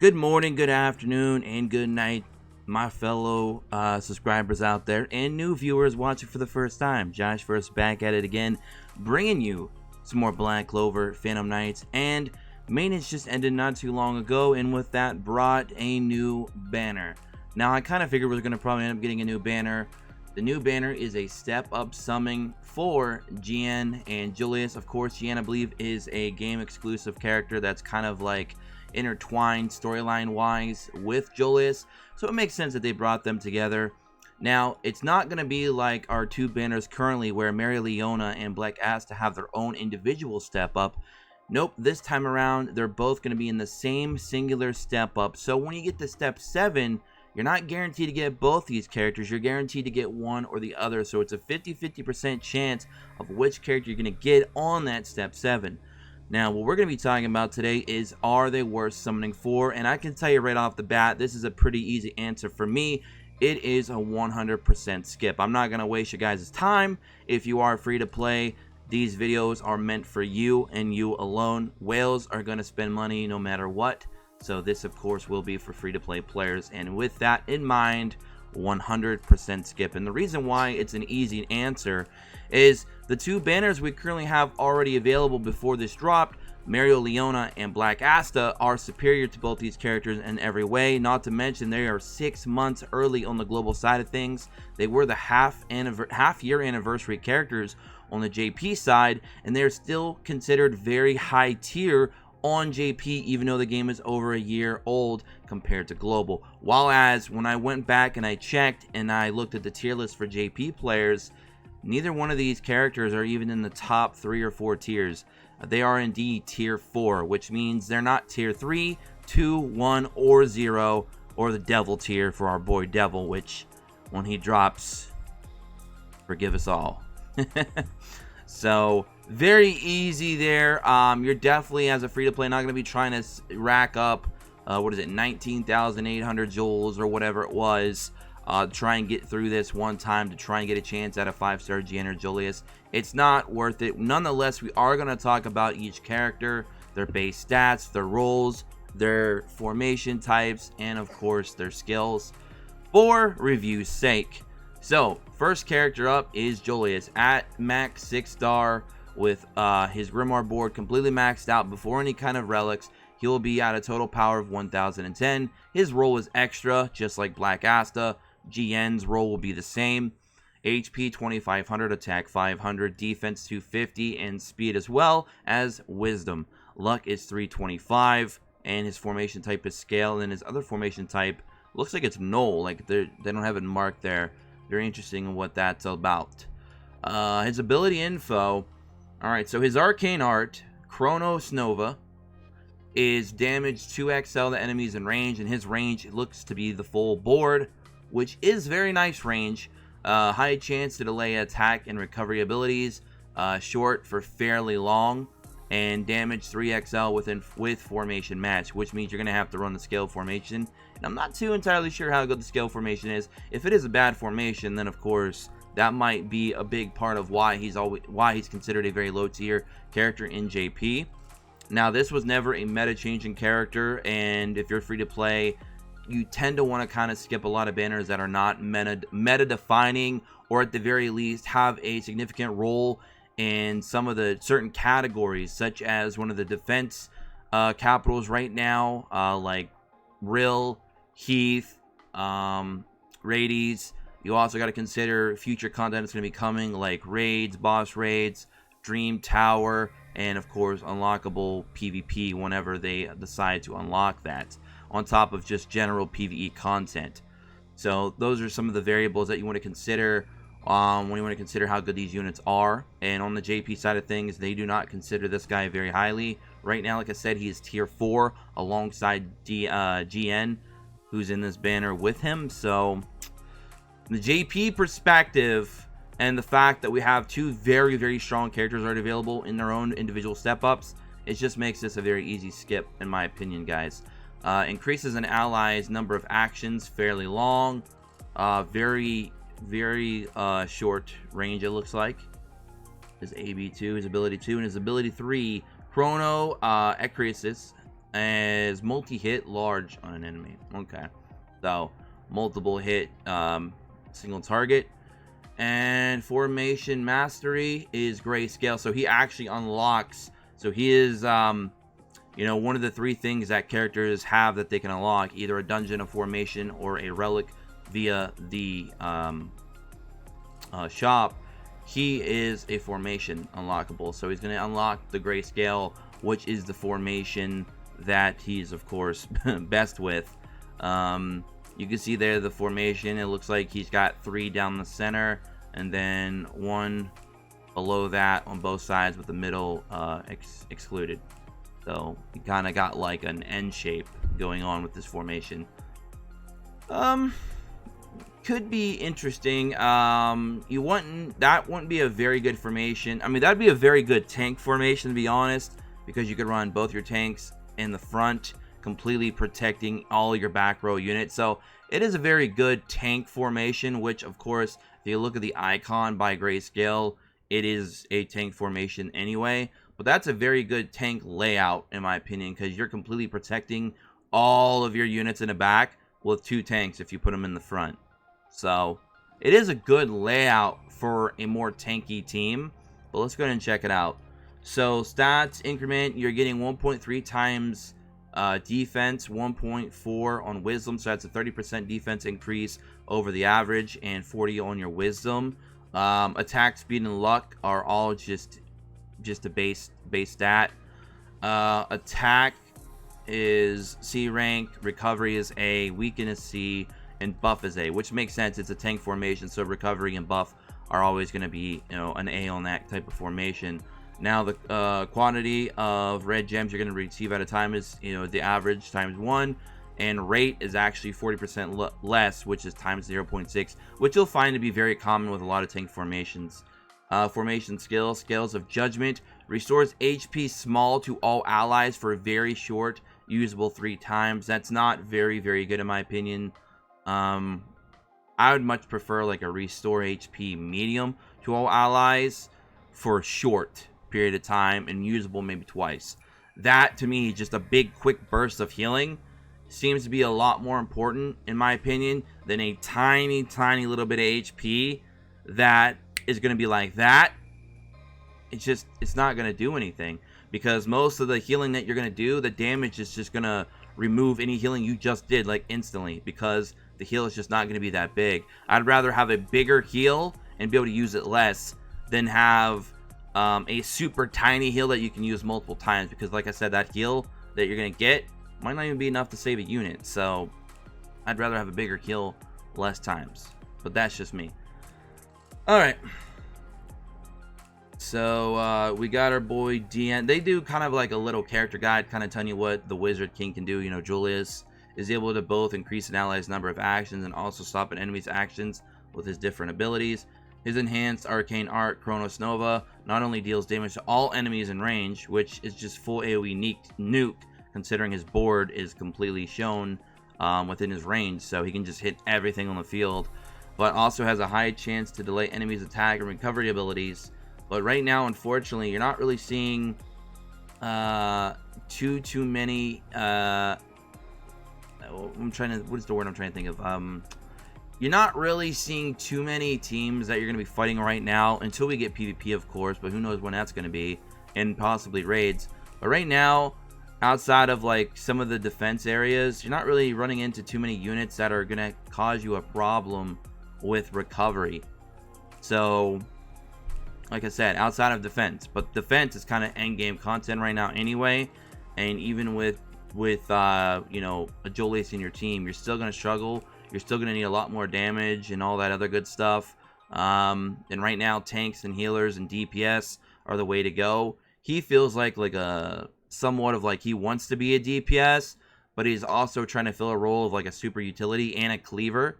Good morning, good afternoon, and good night, my fellow subscribers out there and new viewers watching for the first time. Josh first back at it again, bringing you some more Black Clover, Phantom Knights, and maintenance just ended not too long ago, and with that brought a new banner. Now, I kind of figured we were going to probably end up getting a new banner. The new banner is a step-up summon for Jien and Julius. Of course, Jien, I believe, is a game-exclusive character that's kind of like intertwined storyline-wise with Julius, so it makes sense that they brought them together. Now, it's not going to be like our two banners currently where Mary Leona and Black Asta have their own individual step-up. Nope, this time around, they're both going to be in the same singular step-up. So when you get to step 7, you're not guaranteed to get both these characters. You're guaranteed to get one or the other. So it's a 50-50% chance of which character you're going to get on that step 7. Now, what we're going to be talking about today is, are they worth summoning for? And I can tell you right off the bat, this is a pretty easy answer for me. It is a 100% skip. I'm not going to waste your guys' time. If you are free to play, these videos are meant for you and you alone. Whales are going to spend money no matter what. So this, of course, will be for free-to-play players. And with that in mind, 100% skip. And the reason why it's an easy answer is the two banners we currently have already available before this dropped, Mario Leona and Black Asta, are superior to both these characters in every way. Not to mention they are 6 months early on the global side of things. They were the half-year anniversary characters on the JP side, and they're still considered very high tier on JP, even though the game is over a year old compared to global. While as when I went back and I checked and I looked at the tier list for JP players, neither one of these characters are even in the top 3 or 4 tiers. They are indeed tier 4, which means they're not tier 3, 2, 1, or 0, or the devil tier for our boy Devil, which when he drops, forgive us all. So very easy there. You're definitely, as a free-to-play, not going to be trying to rack up, 19,800 joules or whatever it was. Try and get through this one time to try and get a chance at a 5-star Jien or Julius. It's not worth it. Nonetheless, we are going to talk about each character, their base stats, their roles, their formation types, and of course their skills for review's sake. So, first character up is Julius at max 6-star with his Grimoire board completely maxed out before any kind of relics. He will be at a total power of 1010. His role is extra, just like Black Asta. Jien's role will be the same. HP 2500, attack 500, defense 250, and speed as well as wisdom. Luck is 325, and his formation type is scale, and his other formation type looks like it's null. Like they don't have it marked there. Very interesting in what that's about. His ability info. Alright, so his arcane art, Chronos Nova, is damage 2xl to enemies in range, and his range looks to be the full board, which is very nice range. High chance to delay attack and recovery abilities, short for fairly long, and damage 3xl with formation match, which means you're going to have to run the scale formation. And I'm not too entirely sure how good the scale formation is. If it is a bad formation, then of course that might be a big part of why he's considered a very low tier character in JP. Now, this was never a meta changing character, and if you're free to play, you tend to want to kind of skip a lot of banners that are not meta defining, or at the very least have a significant role in some of the certain categories, such as one of the defense capitals right now, like Rill, Heath, Rades. You also got to consider future content that's going to be coming, like raids, boss raids, Dream Tower, and of course unlockable PvP whenever they decide to unlock that, on top of just general PvE content. So those are some of the variables that you want to consider when you want to consider how good these units are. And on the JP side of things, they do not consider this guy very highly. Right now, like I said, he is tier 4 alongside Jien, who's in this banner with him. So the JP perspective, and the fact that we have two very, very strong characters already available in their own individual step-ups, it just makes this a very easy skip, in my opinion, guys. Increases an ally's number of actions, fairly long, very short range, it looks like. His AB2, his ability 2, and his ability 3, Chrono Ecresis, as multi-hit large on an enemy. Okay, so multiple hit, single target. And formation mastery is grayscale, so he actually unlocks. So he is, you know, one of the 3 things that characters have that they can unlock: either a dungeon, a formation, or a relic via the shop. He is a formation unlockable, so he's going to unlock the grayscale, which is the formation that he's of course best with. You can see there the formation. It looks like he's got 3 down the center, and then 1 below that on both sides, with the middle excluded. So he kind of got like an N shape going on with this formation. Could be interesting. That wouldn't be a very good formation. I mean, that'd be a very good tank formation, to be honest, because you could run both your tanks in the front, completely protecting all your back row units. So it is a very good tank formation, which of course, if you look at the icon by grayscale, it is a tank formation anyway. But that's a very good tank layout, in my opinion, because you're completely protecting all of your units in the back with 2 tanks if you put them in the front. So it is a good layout for a more tanky team. But let's go ahead and check it out. So stats increment, you're getting 1.3 times defense, 1.4 on wisdom, so that's a 30% defense increase over the average, and 40 on your wisdom. Attack speed and luck are all just a base stat. Attack is C rank, recovery is A, weaken is C, and buff is A, which makes sense. It's a tank formation, so recovery and buff are always going to be, you know, an A on that type of formation. Now the quantity of red gems you're going to receive at a time is, you know, the average times 1, and rate is actually 40% less, which is times 0.6, which you'll find to be very common with a lot of tank formations. Formation skills, Scales of Judgment, restores HP small to all allies for very short, usable 3 times. That's not very good in my opinion. I would much prefer like a restore HP medium to all allies for a short period of time and usable maybe twice. That to me, just a big quick burst of healing, seems to be a lot more important in my opinion than a tiny little bit of HP that is going to be like that. It's not going to do anything, because most of the healing that you're going to do, the damage is just going to remove any healing you just did like instantly, because the heal is just not going to be that big. I'd rather have a bigger heal and be able to use it less than have a super tiny heal that you can use multiple times, because like I said, that heal that you're going to get might not even be enough to save a unit. So I'd rather have a bigger heal less times, but that's just me. Alright, so we got our boy Jien. They do kind of like a little character guide, kind of telling you what the Wizard King can do. You know, Julius is able to both increase an ally's number of actions and also stop an enemy's actions with his different abilities. His enhanced arcane art, Chronos Nova, not only deals damage to all enemies in range, which is just full AoE nuke, considering his board is completely shown within his range, so he can just hit everything on the field, but also has a high chance to delay enemies' attack and recovery abilities. But right now, unfortunately, you're not really seeing too many what is the word I'm trying to think of? You're not really seeing too many teams that you're going to be fighting right now, until we get PvP, of course, but who knows when that's going to be, and possibly raids. But right now, outside of like some of the defense areas, you're not really running into too many units that are going to cause you a problem with recovery. So like I said, outside of defense, but defense is kind of end game content right now anyway, and even with you know, a Julius in your team, you're still going to struggle. You're still going to need a lot more damage and all that other good stuff. And right now, tanks and healers and DPS are the way to go. He feels like a somewhat of like he wants to be a DPS, but he's also trying to fill a role of like a super utility and a cleaver.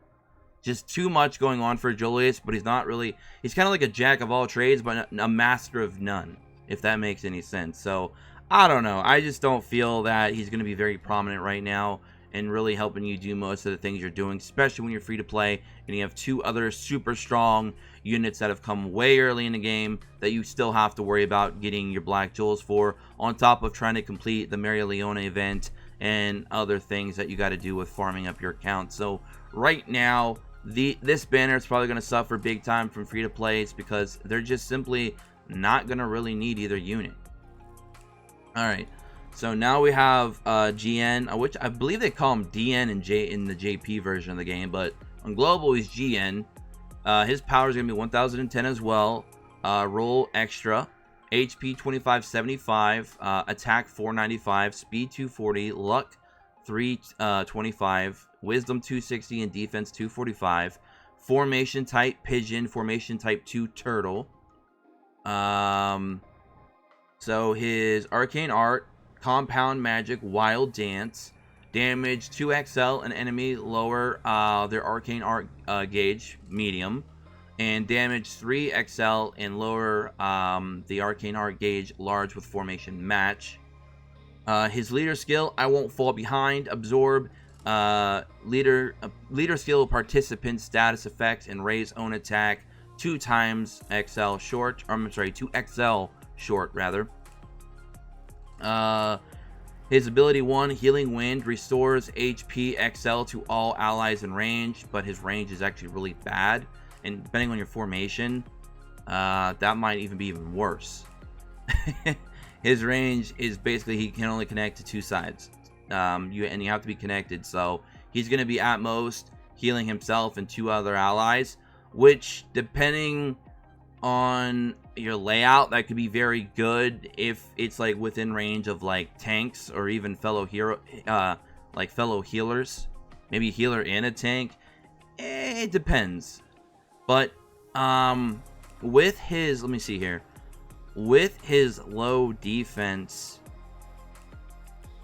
Just too much going on for Julius, but he's not really. He's kind of like a jack of all trades, but a master of none, if that makes any sense. So I don't know. I just don't feel that he's going to be very prominent right now and really helping you do most of the things you're doing, especially when you're free to play and you have 2 other super strong units that have come way early in the game that you still have to worry about getting your black jewels for, on top of trying to complete the Maria Leona event and other things that you got to do with farming up your account. So right now, this banner is probably going to suffer big time from free to plays because they're just simply not going to really need either unit. All right, so now we have Jien, which I believe they call him DN in the JP version of the game, but on global he's Jien. His power is going to be 1010 as well. Roll extra, HP 2575, attack 495, speed 240, luck 325, wisdom 260, and defense 245. Formation type pigeon, formation type 2 turtle. So his arcane art, compound magic, wild dance, damage 2xl an enemy, lower their arcane art gauge, medium, and damage 3xl and lower the arcane art gauge, large, with formation match. His leader skill, I won't fall behind, absorb leader skill participant status effects and raise own attack 2 times XL short, or I'm sorry, 2xl short rather. His ability 1, Healing Wind, restores HP XL to all allies in range, but his range is actually really bad, and depending on your formation, that might even be even worse. His range is basically he can only connect to 2 sides, you have to be connected, so he's going to be at most healing himself and 2 other allies, which depending on your layout, that could be very good if it's like within range of like tanks or even fellow healers, maybe healer and a tank. It depends, but with his, let me see here, with his low defense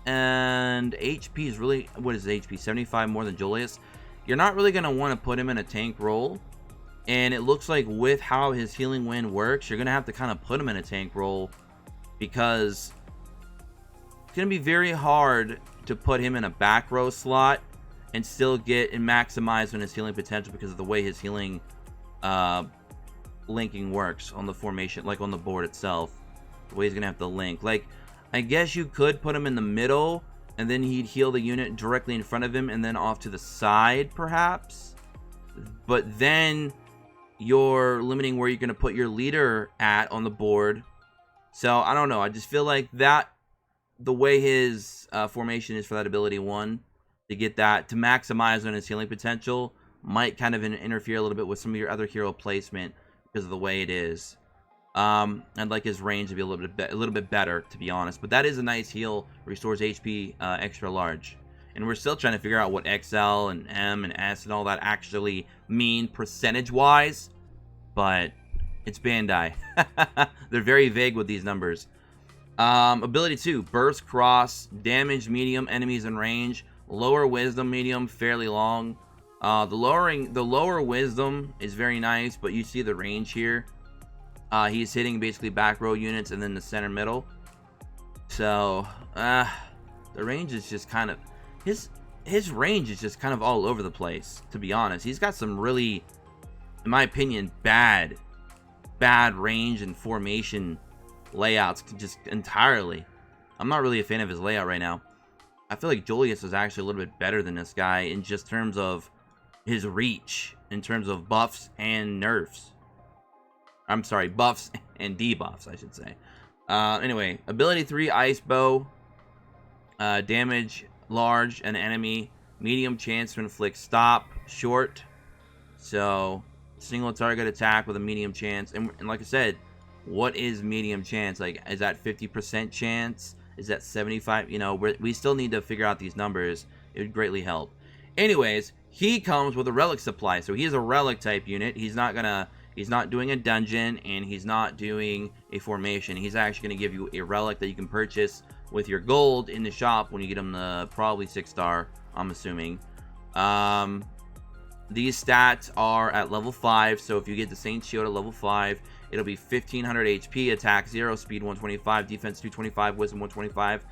and HP is really, what is HP, 75 more than Julius, you're not really going to want to put him in a tank role. And it looks like with how his Healing Wind works, you're going to have to kind of put him in a tank role, because it's going to be very hard to put him in a back row slot and still get and maximize on his healing potential because of the way his healing linking works on the formation, like on the board itself. The way he's going to have to link. Like, I guess you could put him in the middle and then he'd heal the unit directly in front of him and then off to the side, perhaps. But then you're limiting where you're going to put your leader at on the board. So I don't know, I just feel like that the way his formation is for that ability 1, to get that to maximize on his healing potential, might kind of interfere a little bit with some of your other hero placement because of the way it is. I'd like his range to be a little bit better, to be honest, but that is a nice heal, restores HP extra large. And we're still trying to figure out what XL and M and S and all that actually mean percentage-wise. But it's Bandai. They're very vague with these numbers. Ability 2, Burst Cross, damage medium, enemies in range, lower wisdom medium, fairly long. The lower wisdom is very nice, but you see the range here. He's hitting basically back row units and then the center middle. So, the range is just kind of... His range is just kind of all over the place, to be honest. He's got some really, in my opinion, bad range and formation layouts, just entirely. I'm not really a fan of his layout right now. I feel like Julius is actually a little bit better than this guy in just terms of his reach, in terms of buffs and nerfs. I'm sorry, buffs and debuffs, I should say. Anyway, ability 3, Ice Bow, damage large an enemy, medium chance to inflict stop, short, so single target attack with a medium chance. And like I said, what is medium chance? Like, is that 50% chance? Is that 75? You know, we still need to figure out these numbers. It would greatly help. Anyways, he comes with a relic supply, so he is a relic type unit. He's not doing a dungeon, and he's not doing a formation. He's actually going to give you a relic that you can purchase with your gold in the shop when you get him the probably 6-star, I'm assuming. These stats are at level 5, so if you get the Saint Shield at level 5, it'll be 1500 HP, attack 0, speed 125, defense 225, wisdom 125.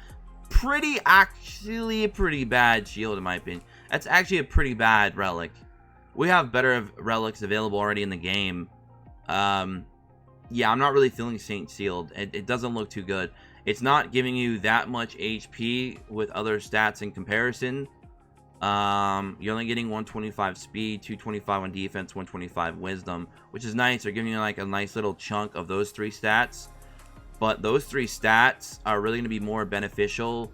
actually a pretty bad shield in my opinion. That's actually a pretty bad relic. We have better relics available already in the game. Yeah, I'm not really feeling Saint Sealed. It doesn't look too good. It's not giving you that much HP with other stats in comparison. You're only getting 125 speed, 225 on defense, 125 wisdom, which is nice. They're giving you like a nice little chunk of those 3 stats. But those 3 stats are really going to be more beneficial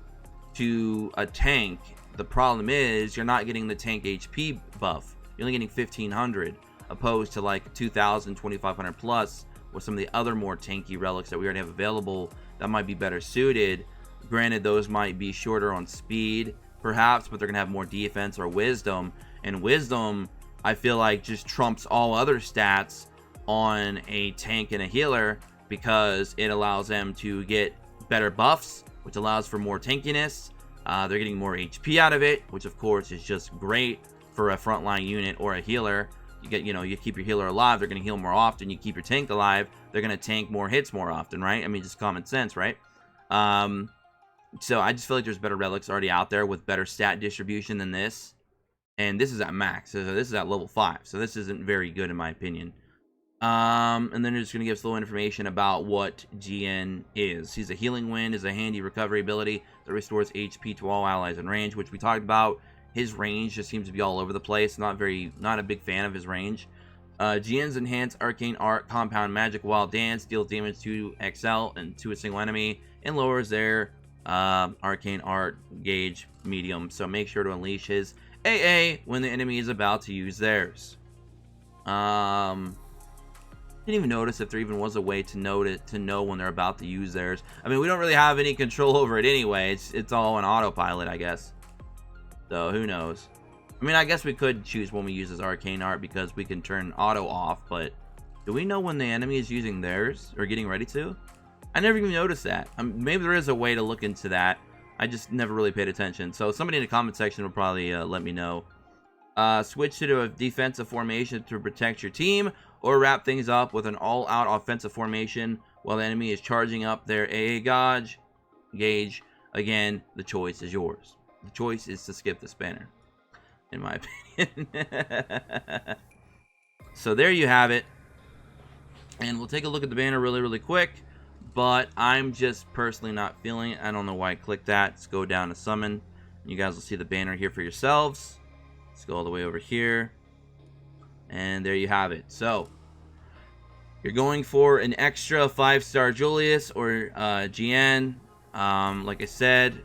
to a tank. The problem is you're not getting the tank HP buff. You're only getting 1500 opposed to like 2000, 2500 plus with some of the other more tanky relics that we already have available that might be better suited. Granted, those might be shorter on speed perhaps, but they're gonna have more defense or wisdom, and wisdom I feel like just trumps all other stats on a tank and a healer because it allows them to get better buffs, which allows for more tankiness. They're getting more HP out of it, which of course is just great for a frontline unit or a healer. You get, you keep your healer alive, they're going to heal more often. You keep your tank alive, they're going to tank more hits more often, right? I mean, just common sense, right? So I just feel like there's better relics already out there with better stat distribution than this. And this is at max, so this is at level 5. So this isn't very good in my opinion. And then they're just going to give us a little information about what Jien is. He's a healing wind, is a handy recovery ability that restores HP to all allies in range, which we talked about. His range just seems to be all over the place. Not a big fan of his range. Jien's enhanced arcane art, compound magic, wild dance, deals damage to XL and to a single enemy, and lowers their arcane art gauge medium. So make sure to unleash his AA when the enemy is about to use theirs. Didn't even notice if there even was a way to know when they're about to use theirs. I mean, we don't really have any control over it anyway. It's all on autopilot, I guess. So who knows? I mean, I guess we could choose when we use his arcane art because we can turn auto off, but do we know when the enemy is using theirs or getting ready to? I never even noticed that. Maybe there is a way to look into that. I just never really paid attention. So somebody in the comment section will probably let me know. Switch to a defensive formation to protect your team, or wrap things up with an all-out offensive formation while the enemy is charging up their AA gauge. Again, the choice is yours. The choice is to skip this banner, in my opinion. So there you have it. And we'll take a look at the banner really quick. But I'm just personally not feeling it. I don't know why I clicked that. Let's go down to summon. You guys will see the banner here for yourselves. Let's go all the way over here. And there you have it. So you're going for an extra 5-star Julius or Jien. Like I said,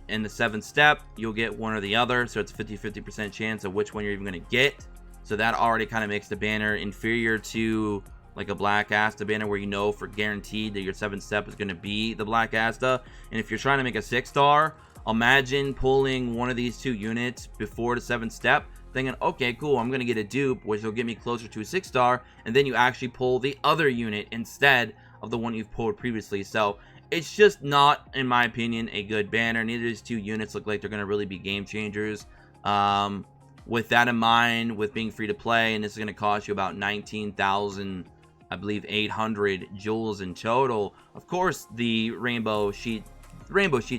in the 7th step, you'll get one or the other. So it's a 50% chance of which one you're even going to get. So that already kind of makes the banner inferior to like a Black Asta banner, where you know for guaranteed that your 7th step is going to be the Black Asta. And if you're trying to make a 6-star, imagine pulling one of these 2 units before the 7th step, thinking, okay, cool, I'm going to get a dupe, which will get me closer to a 6-star, and then you actually pull the other unit instead of the one you've pulled previously. So it's just not, in my opinion, a good banner. Neither of these 2 units look like they're going to really be game changers. With that in mind, with being free to play, and this is going to cost you about 19,000, I believe 800 jewels in total. Of course, the rainbow sheets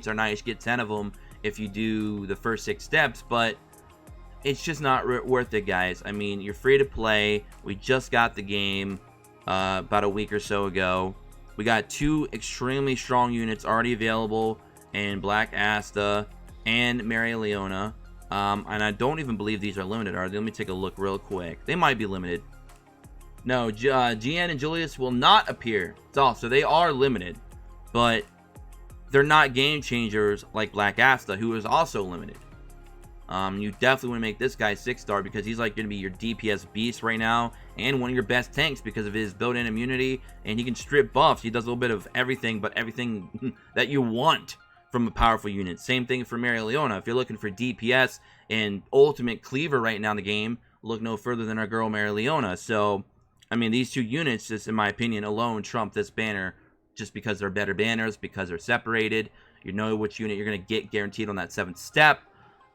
are nice. You get 10 of them if you do the first 6 steps, but it's just not worth it, guys. I mean, you're free to play. We just got the game about a week or so ago. We got 2 extremely strong units already available in Black Asta and Mary Leona. And I don't even believe these are limited, are they? Let me take a look real quick. They might be limited. No, Jien and Julius will not appear. So they are limited, but they're not game changers like Black Asta, who is also limited. You definitely want to make this guy 6-star because he's like going to be your DPS beast right now and one of your best tanks because of his built-in immunity, and he can strip buffs. He does a little bit of everything, but everything that you want from a powerful unit. Same thing for Mary Leona. If you're looking for DPS and ultimate cleaver right now in the game, look no further than our girl Mary Leona. So, I mean, these 2 units, just in my opinion, alone trump this banner just because they're better banners, because they're separated. You know which unit you're going to get guaranteed on that 7th step.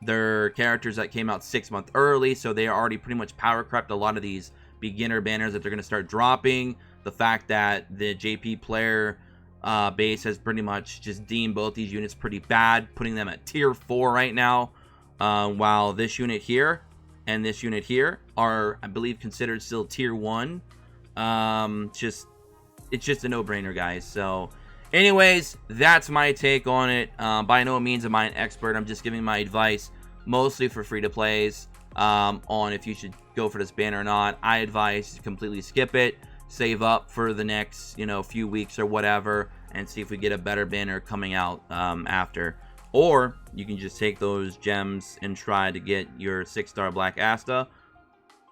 They're characters that came out 6 months early, so they are already pretty much power crept a lot of these beginner banners that they're going to start dropping. The fact that the JP player base has pretty much just deemed both these units pretty bad, putting them at tier 4 right now, while this unit here and this unit here are, I believe, considered still tier 1. It's just a no-brainer, guys. So anyways, that's my take on it. By no means am I an expert. I'm just giving my advice, mostly for free-to-plays, on if you should go for this banner or not. I advise to completely skip it, save up for the next, few weeks or whatever, and see if we get a better banner coming out after. Or you can just take those gems and try to get your 6-star Black Asta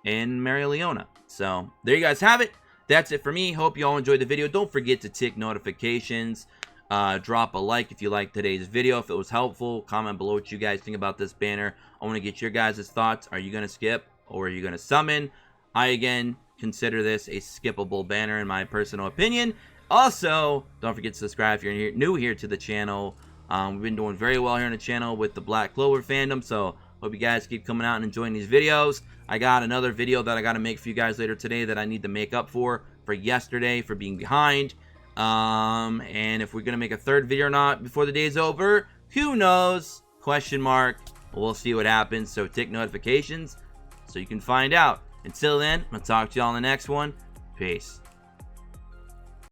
in Maria Leona. So there you guys have it. That's it for me. Hope you all enjoyed the video. Don't forget to tick notifications. Drop a like if you liked today's video, if it was helpful. Comment below what you guys think about this banner. I want to get your guys' thoughts. Are you going to skip or are you going to summon? I, again, consider this a skippable banner in my personal opinion. Also, don't forget to subscribe if you're new here to the channel. We've been doing very well here on the channel with the Black Clover fandom, so hope you guys keep coming out and enjoying these videos. I got another video that I got to make for you guys later today that I need to make up for yesterday for being behind. And if we're going to make a third video or not before the day's over, who knows? Question mark. We'll see what happens, so tick notifications so you can find out. Until then, I'm going to talk to you all in the next one. Peace.